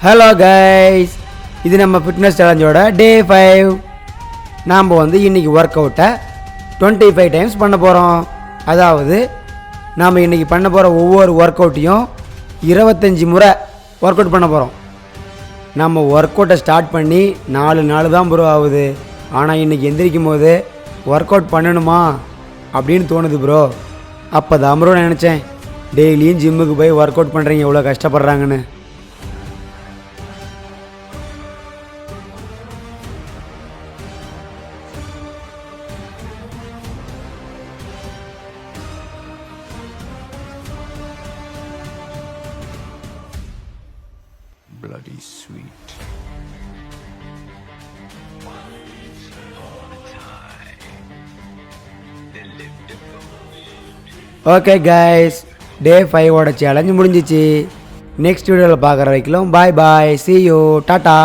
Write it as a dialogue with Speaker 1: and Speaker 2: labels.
Speaker 1: Hello guys, இது நம்ம fitness சேலஞ்சோட டே 5. நாம் இன்றைக்கி ஒர்க் அவுட்டை 25 டைம்ஸ் பண்ண போகிறோம். அதாவது நாம் இன்றைக்கி பண்ண போகிற ஒவ்வொரு ஒர்க் அவுட்டையும் 25 முறை ஒர்க் அவுட் பண்ண போகிறோம். நம்ம ஒர்க் அவுட்டை ஸ்டார்ட் பண்ணி 4 நாள் தான் ப்ரோ ஆகுது. ஆனால் இன்றைக்கி எந்திரிக்கும் போது ஒர்க் அவுட் பண்ணணுமா அப்படின்னு தோணுது ப்ரோ. அப்போ தான் ப்ரோ நினச்சேன், டெய்லியும் ஜிம்முக்கு போய் ஒர்க் அவுட் பண்ணுறீங்க எவ்வளோ கஷ்டப்படுறாங்கன்னு.
Speaker 2: Bloody sweet.
Speaker 1: ஓகே கைஸ், டே 5ஓட சேலஞ்ச் முடிஞ்சிச்சு. நெக்ஸ்ட் வீடியோவில் பார்க்குற வரைக்கும் பாய் பாய், see you, டாட்டா.